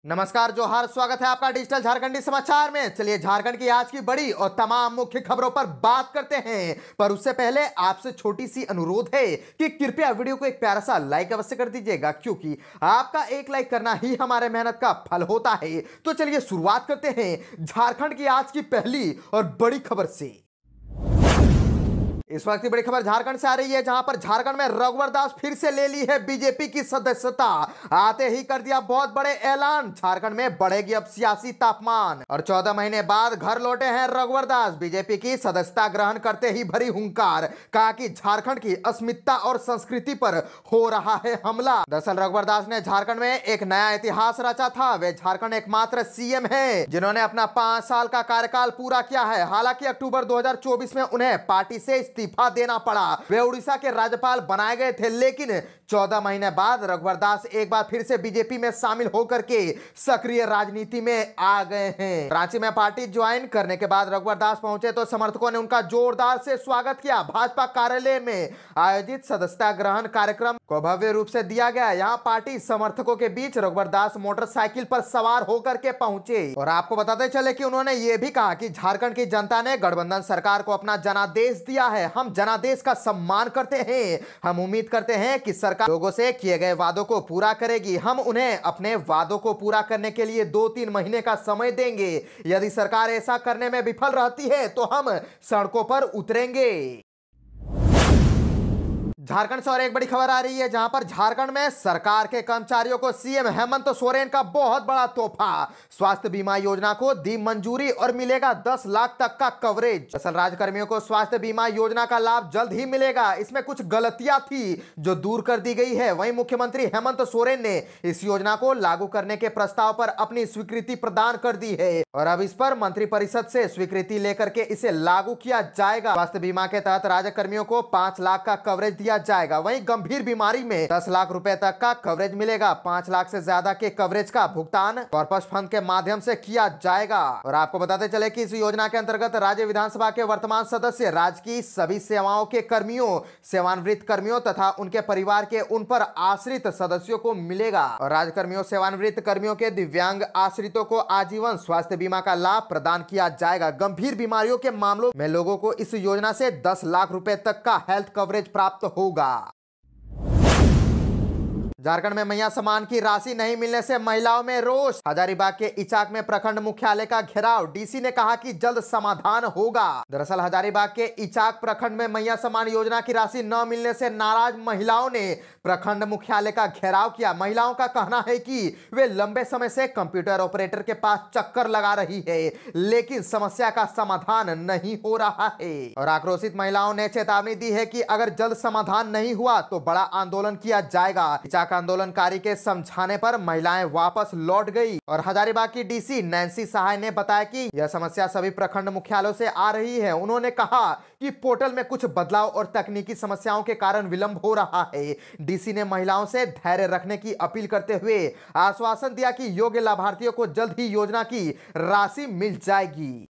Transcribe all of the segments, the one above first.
नमस्कार, जोहार, स्वागत है आपका डिजिटल झारखंडी समाचार में। चलिए झारखंड की आज की बड़ी और तमाम मुख्य खबरों पर बात करते हैं, पर उससे पहले आपसे छोटी सी अनुरोध है कि कृपया वीडियो को एक प्यारा सा लाइक अवश्य कर दीजिएगा, क्योंकि आपका एक लाइक करना ही हमारे मेहनत का फल होता है। तो चलिए शुरुआत करते हैं झारखंड की आज की पहली और बड़ी खबर से। इस वक्त की बड़ी खबर झारखंड से आ रही है, जहां पर झारखंड में रघुवर दास फिर से ले ली है बीजेपी की सदस्यता। आते ही कर दिया बहुत बड़े ऐलान, झारखंड में बढ़ेगी अब सियासी तापमान। और 14 महीने बाद घर लौटे हैं रघुवर दास। बीजेपी की सदस्यता ग्रहण करते ही भरी हुंकार, कहा कि झारखंड की अस्मिता और संस्कृति पर हो रहा है हमला। दरअसल रघुवर दास ने झारखंड में एक नया इतिहास रचा था। वे झारखंड एकमात्र सीएम है जिन्होंने अपना 5 साल का कार्यकाल पूरा किया है। हालांकि अक्टूबर 2024 में उन्हें पार्टी से इस्तीफा देना पड़ा। वे उड़ीसा के राज्यपाल बनाए गए थे, लेकिन 14 महीने बाद रघुवर दास एक बार फिर से बीजेपी में शामिल होकर के सक्रिय राजनीति में आ गए हैं। रांची में पार्टी ज्वाइन करने के बाद रघुवर दास पहुंचे तो समर्थकों ने उनका जोरदार से स्वागत किया। भाजपा कार्यालय में आयोजित सदस्यता ग्रहण कार्यक्रम को भव्य रूप से दिया गया। यहाँ पार्टी समर्थकों के बीच रघुवर दास मोटरसाइकिल पर सवार होकर के पहुंचे। और आपको बताते चले कि उन्होंने ये भी कहा कि झारखंड की जनता ने गठबंधन सरकार को अपना जनादेश दिया है। हम जनादेश का सम्मान करते हैं। हम उम्मीद करते हैं कि सरकार लोगों से किए गए वादों को पूरा करेगी। हम उन्हें अपने वादों को पूरा करने के लिए 2-3 महीने का समय देंगे। यदि सरकार ऐसा करने में विफल रहती है तो हम सड़कों पर उतरेंगे। झारखंड से और एक बड़ी खबर आ रही है, जहां पर झारखंड में सरकार के कर्मचारियों को सीएम हेमंत सोरेन का बहुत बड़ा तोहफा। स्वास्थ्य बीमा योजना को दी मंजूरी और मिलेगा 10 लाख तक का कवरेज। दरअसल राज्यकर्मियों को स्वास्थ्य बीमा योजना का लाभ जल्द ही मिलेगा। इसमें कुछ गलतियां थी जो दूर कर दी गई है। वहीं मुख्यमंत्री हेमंत सोरेन ने इस योजना को लागू करने के प्रस्ताव पर अपनी स्वीकृति प्रदान कर दी है और अब इस पर मंत्रिपरिषद से स्वीकृति लेकर के इसे लागू किया जाएगा। स्वास्थ्य बीमा के तहत राज्यकर्मियों को 5 लाख का कवरेज दिया जाएगा। वहीं गंभीर बीमारी में 10 लाख रुपए तक का कवरेज मिलेगा। 5 लाख से ज्यादा के कवरेज का भुगतान कॉर्पस फंड के माध्यम से किया जाएगा। और आपको बताते चले कि इस योजना के अंतर्गत राज्य विधानसभा के वर्तमान सदस्य, राज्य की सभी सेवाओं के कर्मियों, सेवानिवृत्त कर्मियों तथा उनके परिवार के उन पर आश्रित सदस्यों को मिलेगा। और राज्य कर्मियों, सेवानिवृत्त कर्मियों के दिव्यांग आश्रितों को आजीवन स्वास्थ्य बीमा का लाभ प्रदान किया जाएगा। गंभीर बीमारियों के मामलों में लोगों को इस योजना से 10 लाख रुपए तक का हेल्थ कवरेज प्राप्त होगा। झारखंड में मैया सम्मान की राशि नहीं मिलने से महिलाओं में रोष। हजारीबाग के इचाक में प्रखंड मुख्यालय का घेराव, डीसी ने कहा कि जल्द समाधान होगा। दरअसल हजारीबाग के इचाक प्रखंड में मैया सम्मान योजना की राशि न मिलने से नाराज महिलाओं ने प्रखंड मुख्यालय का घेराव किया। महिलाओं का कहना है कि वे लंबे समय से कंप्यूटर ऑपरेटर के पास चक्कर लगा रही है, लेकिन समस्या का समाधान नहीं हो रहा है। और आक्रोशित महिलाओं ने चेतावनी दी है कि अगर जल्द समाधान नहीं हुआ तो बड़ा आंदोलन किया जाएगा। इचाक आंदोलनकारी के समझाने पर महिलाएं वापस लौट गई। और हजारीबाग की डीसी नैन्सी सहाय ने बताया कि यह समस्या सभी प्रखंड मुख्यालयों से आ रही है। उन्होंने कहा कि पोर्टल में कुछ बदलाव और तकनीकी समस्याओं के कारण विलंब हो रहा है। डीसी ने महिलाओं से धैर्य रखने की अपील करते हुए आश्वासन दिया कि योग्य लाभार्थियों को जल्द ही योजना की राशि मिल जाएगी।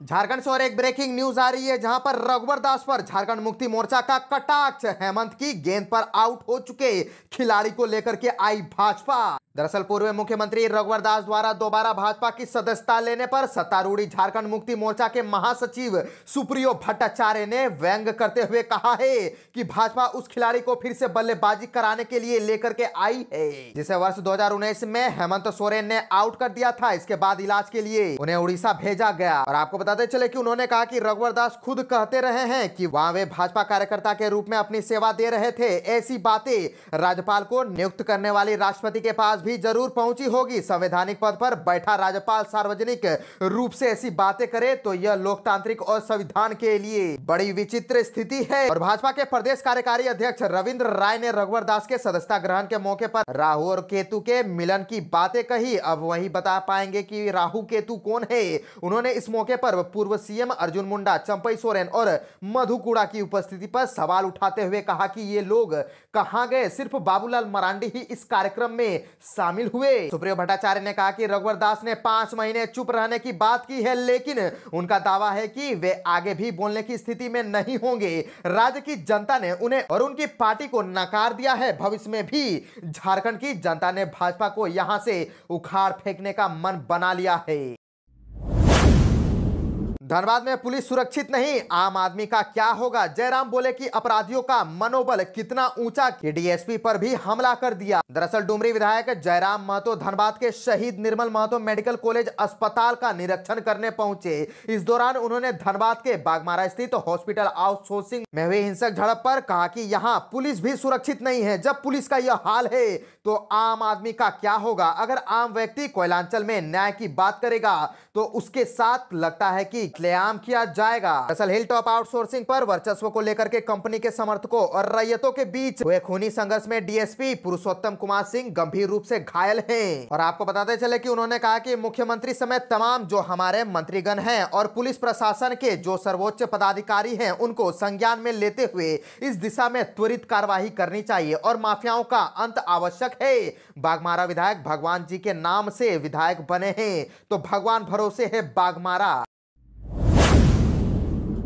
झारखंड से और एक ब्रेकिंग न्यूज आ रही है, जहां पर रघुवर दास पर झारखंड मुक्ति मोर्चा का कटाक्ष। हेमंत की गेंद पर आउट हो चुके खिलाड़ी को लेकर के आई भाजपा। दरअसल पूर्व मुख्यमंत्री रघुवर दास द्वारा दोबारा भाजपा की सदस्यता लेने पर सत्तारूढ़ी झारखंड मुक्ति मोर्चा के महासचिव सुप्रियो भट्टाचार्य ने व्यंग करते हुए कहा है कि भाजपा उस खिलाड़ी को फिर से बल्लेबाजी कराने के लिए लेकर के आई है जिसे वर्ष 2019 में हेमंत सोरेन ने आउट कर दिया था। इसके बाद इलाज के लिए उन्हें उड़ीसा भेजा गया। और आपको बताते चले कि उन्होंने कहा कि रघुवर दास खुद कहते रहे हैं कि वहां वे भाजपा कार्यकर्ता के रूप में अपनी सेवा दे रहे थे। ऐसी बातें राज्यपाल को नियुक्त करने वाली राष्ट्रपति के पास भी जरूर पहुंची होगी। संवैधानिक पद पर बैठा राज्यपाल सार्वजनिक रूप से ऐसी बातें करे तो यह लोकतांत्रिक और संविधान के लिए बड़ी विचित्र स्थिति है। और भाजपा के प्रदेश कार्यकारी अध्यक्ष रविंद्र राय ने रघुवर दास के सदस्यता ग्रहण के मौके पर राहु और केतु के मिलन की बातें कही। अब वही बता पाएंगे कि राहु केतु कौन है। उन्होंने इस मौके पर पूर्व सीएम अर्जुन मुंडा, चंपई सोरेन और मधु कुड़ा की उपस्थिति पर सवाल उठाते हुए कहा कि ये लोग कहां गए। सिर्फ बाबूलाल मरांडी ही इस कार्यक्रम में शामिल हुए। सुप्रियो भट्टाचार्य ने कहा कि रघुवर दास ने 5 महीने चुप रहने की बात की है, लेकिन उनका दावा है कि वे आगे भी बोलने की स्थिति में नहीं होंगे। राज्य की जनता ने उन्हें और उनकी पार्टी को नकार दिया है। भविष्य में भी झारखंड की जनता ने भाजपा को यहां से उखाड़ फेंकने का मन बना लिया है। धनबाद में पुलिस सुरक्षित नहीं, आम आदमी का क्या होगा? जयराम बोले कि अपराधियों का मनोबल कितना ऊंचा कि डीएसपी पर भी हमला कर दिया। दरअसल डुमरी विधायक जयराम महतो धनबाद के शहीद निर्मल महतो मेडिकल कॉलेज अस्पताल का निरीक्षण करने पहुंचे। इस दौरान उन्होंने धनबाद के बागमारा स्थित हॉस्पिटल आउटसोर्सिंग में हुई हिंसक झड़प पर कहा कि यहां पुलिस भी सुरक्षित नहीं है। जब पुलिस का यह हाल है तो आम आदमी का क्या होगा? अगर आम व्यक्ति कोयलांचल में न्याय की बात करेगा तो उसके साथ लगता है कि क्लेम किया जाएगा। दरअसल हिल टॉप आउटसोर्सिंग पर वर्चस्व को लेकर के कंपनी के समर्थकों और रैयतों के बीच हुए खूनी संघर्ष में डीएसपी पुरुषोत्तम कुमार सिंह गंभीर रूप से घायल हैं। और आपको बताते चले कि उन्होंने कहा कि मुख्यमंत्री समेत तमाम जो हमारे मंत्रीगण हैं और पुलिस प्रशासन के जो सर्वोच्च पदाधिकारी हैं उनको संज्ञान में लेते हुए इस दिशा में त्वरित कार्यवाही करनी चाहिए और माफियाओं का अंत आवश्यक है। बागमारा विधायक भगवान जी के नाम से विधायक बने हैं तो भगवान भरोसे है बागमारा।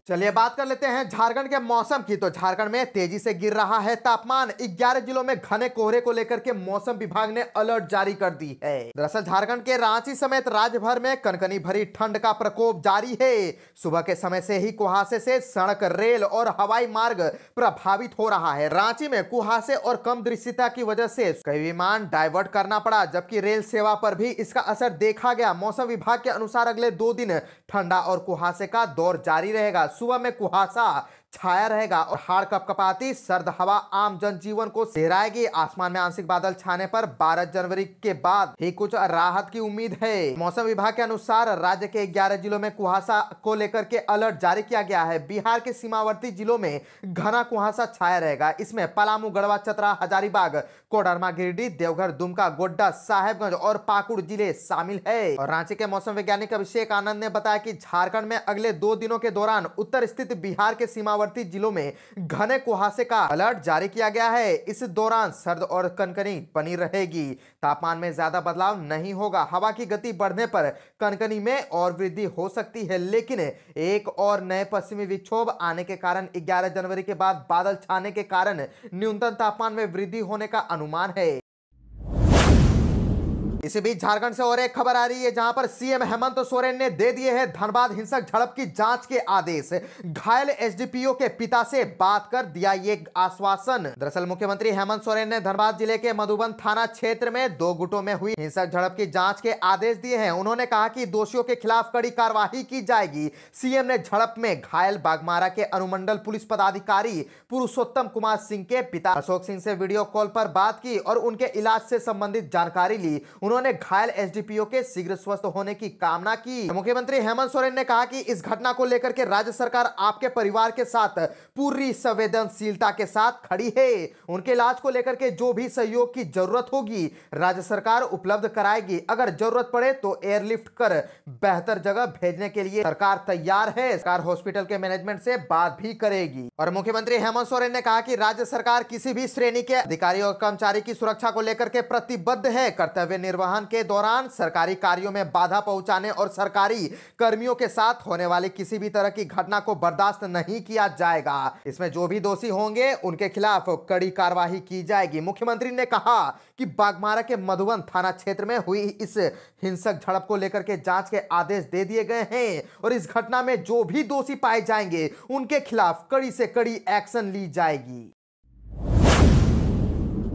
चलिए बात कर लेते हैं झारखंड के मौसम की। तो झारखंड में तेजी से गिर रहा है तापमान। 11 जिलों में घने कोहरे को लेकर के मौसम विभाग ने अलर्ट जारी कर दी है। दरअसल झारखंड के रांची समेत राज्य भर में कनकनी भरी ठंड का प्रकोप जारी है। सुबह के समय से ही कुहासे से सड़क, रेल और हवाई मार्ग प्रभावित हो रहा है। रांची में कुहासे और कम दृश्यता की वजह से कई विमान डाइवर्ट करना पड़ा, जबकि रेल सेवा पर भी इसका असर देखा गया। मौसम विभाग के अनुसार अगले 2 दिन ठंडा और कुहासे का दौर जारी रहेगा। सुबह में कुहासा छाया रहेगा और हाड़ कपकपाती सर्द हवा आम जनजीवन को सिहराएगी। आसमान में आंशिक बादल छाने पर 12 जनवरी के बाद ही कुछ राहत की उम्मीद है। मौसम विभाग के अनुसार राज्य के 11 जिलों में कुहासा को लेकर के अलर्ट जारी किया गया है। बिहार के सीमावर्ती जिलों में घना कुहासा छाया रहेगा। इसमें पलामू, गढ़वा, चतरा, हजारीबाग, कोडरमा, गिरिडीह, देवघर, दुमका, गोड्डा, साहेबगंज और पाकुड़ जिले शामिल है। और रांची के मौसम वैज्ञानिक अभिषेक आनंद ने बताया कि झारखंड में अगले 2 दिनों के दौरान उत्तर स्थित बिहार के सीमावर्ती जिलों में घने कुहासे का अलर्ट जारी किया गया है। इस दौरान सर्द और कनकनी बनी रहेगी। तापमान में ज्यादा बदलाव नहीं होगा। हवा की गति बढ़ने पर कनकनी में और वृद्धि हो सकती है, लेकिन एक और नए पश्चिमी विक्षोभ आने के कारण 11 जनवरी के बाद बादल छाने के कारण न्यूनतम तापमान में वृद्धि होने का अनुमान है। इसी बीच झारखंड से और एक खबर आ रही है, जहां पर सीएम हेमंत सोरेन ने दे दिए हैं धनबाद हिंसक झड़प की जांच के आदेश। घायल एसडीपीओ के पिता से बात कर दिया ये आश्वासन। दरअसल मुख्यमंत्री हेमंत सोरेन ने धनबाद जिले के मधुबन थाना क्षेत्र में 2 गुटों में हुई हिंसक झड़प की जांच के आदेश दिए हैं। उन्होंने कहा कि दोषियों के खिलाफ कड़ी कार्रवाई की जाएगी। सीएम ने झड़प में घायल बागमारा के अनुमंडल पुलिस पदाधिकारी पुरुषोत्तम कुमार सिंह के पिता अशोक सिंह से वीडियो कॉल पर बात की और उनके इलाज से संबंधित जानकारी ली। उन्होंने घायल एसडीपीओ के शीघ्र स्वस्थ होने की कामना की। मुख्यमंत्री हेमंत सोरेन ने कहा कि इस घटना को लेकर के राज्य सरकार आपके परिवार के साथ पूरी संवेदनशीलता के साथ खड़ी है। उनके इलाज को लेकर के जो भी सहयोग की जरूरत होगी राज्य सरकार उपलब्ध कराएगी। अगर जरूरत पड़े तो एयरलिफ्ट कर बेहतर जगह भेजने के लिए सरकार तैयार है। सरकार हॉस्पिटल के मैनेजमेंट से बात भी करेगी। और मुख्यमंत्री हेमंत सोरेन ने कहा कि राज्य सरकार किसी भी श्रेणी के अधिकारी और कर्मचारी की सुरक्षा को लेकर के प्रतिबद्ध है। कर्तव्य निर्वहन के दौरान सरकारी कार्यों में बाधा पहुंचाने और सरकारी कर्मियों के साथ होने वाली किसी भी तरह की घटना को बर्दाश्त नहीं किया जाएगा। इसमें जो भी दोषी होंगे उनके खिलाफ कड़ी कार्रवाई की जाएगी। मुख्यमंत्री ने कहा कि बागमारा के मधुबन थाना क्षेत्र में हुई इस हिंसक झड़प को लेकर के जांच के आदेश दे दिए गए हैं और इस घटना में जो भी दोषी पाए जाएंगे उनके खिलाफ कड़ी से कड़ी एक्शन ली जाएगी।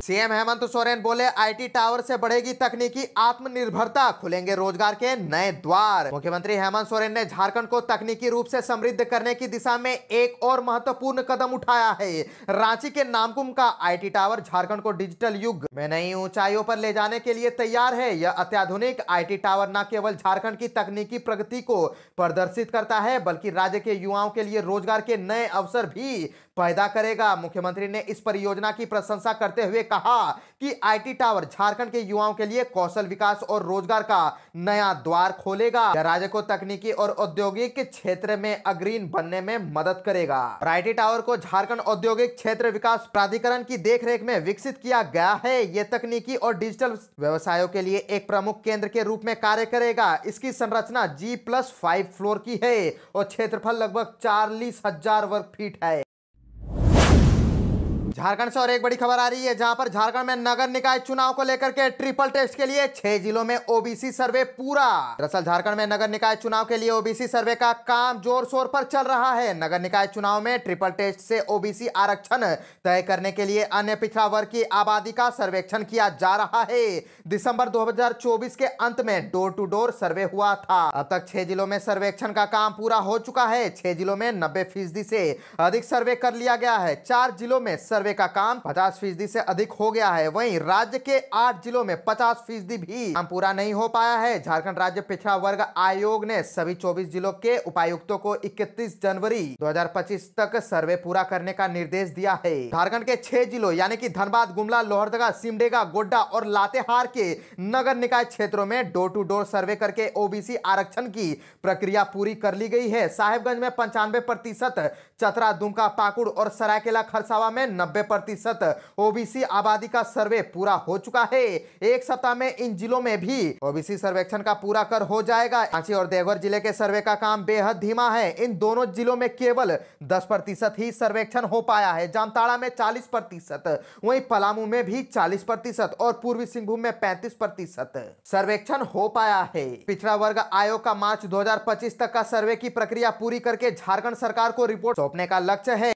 सीएम हेमंत सोरेन बोले आईटी टावर से बढ़ेगी तकनीकी आत्मनिर्भरता, खुलेंगे रोजगार के नए द्वार। मुख्यमंत्री हेमंत सोरेन ने झारखंड को तकनीकी रूप से समृद्ध करने की दिशा में एक और महत्वपूर्ण कदम उठाया है। रांची के नामकुम का आईटी टावर झारखंड को डिजिटल युग में नई ऊंचाइयों पर ले जाने के लिए तैयार है। यह अत्याधुनिक आईटी टावर न केवल झारखंड की तकनीकी प्रगति को प्रदर्शित करता है बल्कि राज्य के युवाओं के लिए रोजगार के नए अवसर भी पैदा करेगा। मुख्यमंत्री ने इस परियोजना की प्रशंसा करते हुए कहा कहा कि आईटी टावर झारखंड के युवाओं के लिए कौशल विकास और रोजगार का नया द्वार खोलेगा। यह राज्य को तकनीकी और औद्योगिक क्षेत्र में अग्रणी बनने में मदद करेगा। आईटी टावर को झारखंड औद्योगिक क्षेत्र विकास प्राधिकरण की देखरेख में विकसित किया गया है। यह तकनीकी और डिजिटल व्यवसायों के लिए एक प्रमुख केंद्र के रूप में कार्य करेगा। इसकी संरचना G+5 फ्लोर की है और क्षेत्रफल लगभग 40,000 वर्ग फीट है। झारखंड से और एक बड़ी खबर आ रही है, जहां पर झारखंड में नगर निकाय चुनाव को लेकर के ट्रिपल टेस्ट के लिए 6 जिलों में ओबीसी सर्वे पूरा। दरअसल झारखंड में नगर निकाय चुनाव के लिए ओबीसी सर्वे का काम जोर शोर पर चल रहा है। नगर निकाय चुनाव में ट्रिपल टेस्ट से ओबीसी आरक्षण तय करने के लिए अन्य पिछड़ा वर्ग की आबादी का सर्वेक्षण किया जा रहा है। दिसंबर 2024 के अंत में डोर टू डोर सर्वे हुआ था। अब तक 6 जिलों में सर्वेक्षण का काम पूरा हो चुका है। 6 जिलों में 90% से अधिक सर्वे कर लिया गया है। 4 जिलों में सर्वे का काम 50% से अधिक हो गया है। वहीं राज्य के 8 जिलों में 50% भी काम पूरा नहीं हो पाया है। झारखंड राज्य पिछड़ा वर्ग आयोग ने सभी 24 जिलों के उपायुक्तों को 31 जनवरी 2025 तक सर्वे पूरा करने का निर्देश दिया है। झारखंड के 6 जिलों यानी कि धनबाद, गुमला, लोहरदगा, सिमडेगा, गोड्डा और लातेहार के नगर निकाय क्षेत्रों में डोर टू डोर सर्वे करके ओबीसी आरक्षण की प्रक्रिया पूरी कर ली गई है। साहेबगंज में 95%, चतरा, दुमका, पाकुड़ और सरायकेला खरसावा में 90% ओबीसी आबादी का सर्वे पूरा हो चुका है। एक सप्ताह में इन जिलों में भी ओबीसी सर्वेक्षण का पूरा कर हो जाएगा। रांची और देवघर जिले के सर्वे का काम बेहद धीमा है। इन दोनों जिलों में केवल 10% ही सर्वेक्षण हो पाया है। जामताड़ा में 40%, वहीं पलामू में भी 40% और पूर्वी सिंहभूम में 35% सर्वेक्षण हो पाया है। पिछड़ा वर्ग आयोग का मार्च 2025 तक का सर्वे की प्रक्रिया पूरी करके झारखंड सरकार को रिपोर्ट सौंपने का लक्ष्य है।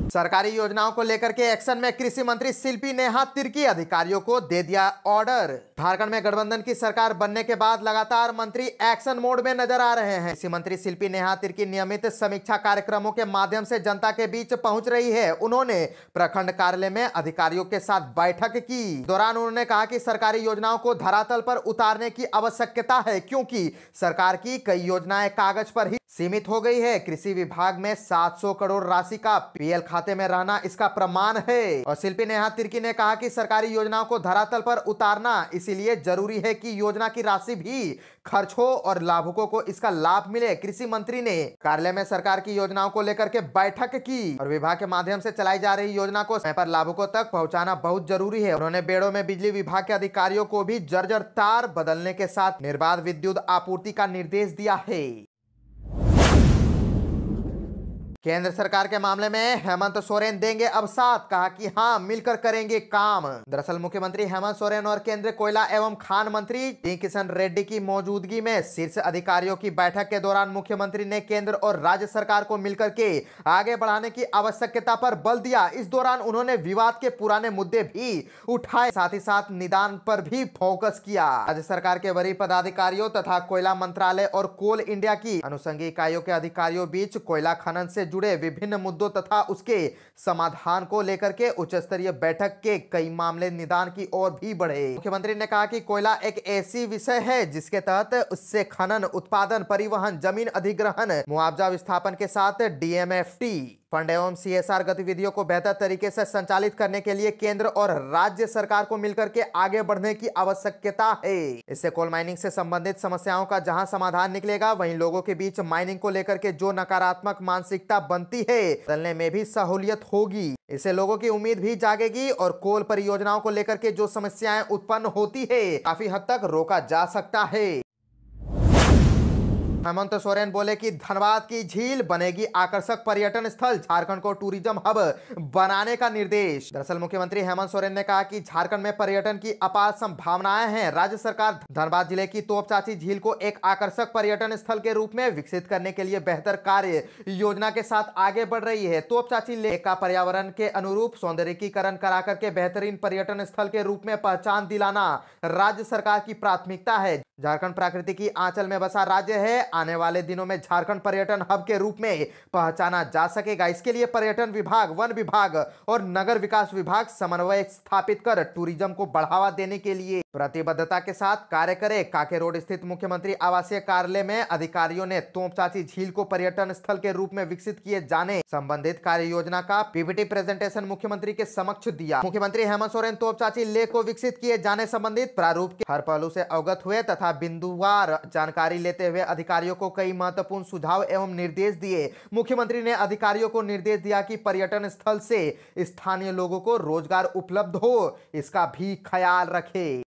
सरकारी योजनाओं को लेकर के एक्शन में कृषि मंत्री शिल्पी नेहा तिर्की अधिकारियों को दे दिया ऑर्डर। झारखंड में गठबंधन की सरकार बनने के बाद लगातार मंत्री एक्शन मोड में नजर आ रहे हैं। कृषि मंत्री शिल्पी नेहा तिर्की नियमित समीक्षा कार्यक्रमों के माध्यम से जनता के बीच पहुंच रही है। उन्होंने प्रखंड कार्यालय में अधिकारियों के साथ बैठक की। दौरान उन्होंने कहा कि सरकारी योजनाओं को धरातल पर उतारने की आवश्यकता है, क्योंकि सरकार की कई योजनाएं कागज पर ही सीमित हो गई है। कृषि विभाग में 700 करोड़ राशि का पीएल खाते में रहना इसका प्रमाण है। और शिल्पी नेहा तिर्की ने कहा कि सरकारी योजनाओं को धरातल पर उतारना इसीलिए जरूरी है कि योजना की राशि भी खर्च हो और लाभुकों को इसका लाभ मिले। कृषि मंत्री ने कार्यालय में सरकार की योजनाओं को लेकर के बैठक की और विभाग के माध्यम से चलाई जा रही योजना को समय पर लाभुकों तक पहुंचाना बहुत जरूरी है। उन्होंने बेड़ों में बिजली विभाग के अधिकारियों को भी जर्जर तार बदलने के साथ निर्बाध विद्युत आपूर्ति का निर्देश दिया है। केंद्र सरकार के मामले में हेमंत सोरेन देंगे अब साथ, कहा कि हां मिलकर करेंगे काम। दरअसल मुख्यमंत्री हेमंत सोरेन और केंद्रीय कोयला एवं खान मंत्री जी किशन रेड्डी की मौजूदगी में शीर्ष अधिकारियों की बैठक के दौरान मुख्यमंत्री ने केंद्र और राज्य सरकार को मिलकर के आगे बढ़ाने की आवश्यकता पर बल दिया। इस दौरान उन्होंने विवाद के पुराने मुद्दे भी उठाए, साथ ही साथ निदान पर भी फोकस किया। राज्य सरकार के वरीय पदाधिकारियों तथा कोयला मंत्रालय और कोल इंडिया की अनुषंगी इकाइयों के अधिकारियों बीच कोयला खनन से जुड़े विभिन्न मुद्दों तथा उसके समाधान को लेकर के उच्च स्तरीय बैठक के कई मामले निदान की ओर भी बढ़े। मुख्यमंत्री ने कहा कि कोयला एक ऐसी विषय है जिसके तहत उससे खनन, उत्पादन, परिवहन, जमीन अधिग्रहण, मुआवजा विस्थापन के साथ डीएमएफटी फंड एवं सीएसआर गतिविधियों को बेहतर तरीके से संचालित करने के लिए केंद्र और राज्य सरकार को मिलकर के आगे बढ़ने की आवश्यकता है। इससे कोल माइनिंग से संबंधित समस्याओं का जहां समाधान निकलेगा, वहीं लोगों के बीच माइनिंग को लेकर के जो नकारात्मक मानसिकता बनती है बदलने में भी सहूलियत होगी। इससे लोगों की उम्मीद भी जागेगी और कोल परियोजनाओं को लेकर के जो समस्याएं उत्पन्न होती है काफी हद तक रोका जा सकता है। हेमंत सोरेन बोले कि धनबाद की झील बनेगी आकर्षक पर्यटन स्थल, झारखंड को टूरिज्म हब बनाने का निर्देश। दरअसल मुख्यमंत्री हेमंत सोरेन ने कहा कि झारखंड में पर्यटन की अपार संभावनाएं हैं। राज्य सरकार धनबाद जिले की तोपचाची झील को एक आकर्षक पर्यटन स्थल के रूप में विकसित करने के लिए बेहतर कार्य योजना के साथ आगे बढ़ रही है। तोपचाची लेक का पर्यावरण के अनुरूप सौंदर्यीकरण करा करके बेहतरीन पर्यटन स्थल के रूप में पहचान दिलाना राज्य सरकार की प्राथमिकता है। झारखंड प्रकृति की आंचल में बसा राज्य है। आने वाले दिनों में झारखंड पर्यटन हब के रूप में पहचाना जा सकेगा। इसके लिए पर्यटन विभाग, वन विभाग और नगर विकास विभाग समन्वय स्थापित कर टूरिज्म को बढ़ावा देने के लिए प्रतिबद्धता के साथ कार्य करे। कांके रोड स्थित मुख्यमंत्री आवासीय कार्यालय में अधिकारियों ने तोपचांची झील को पर्यटन स्थल के रूप में विकसित किए जाने संबंधित कार्य योजना का पीपीटी प्रेजेंटेशन मुख्यमंत्री के समक्ष दिया। मुख्यमंत्री हेमंत सोरेन तोपचांची लेक को विकसित किए जाने संबंधित प्रारूप के हर पहलू से अवगत हुए तथा बिंदुवार जानकारी लेते हुए अधिकारियों को कई महत्वपूर्ण सुझाव एवं निर्देश दिए। मुख्यमंत्री ने अधिकारियों को निर्देश दिया कि पर्यटन स्थल से स्थानीय लोगों को रोजगार उपलब्ध हो, इसका भी ख्याल रखे।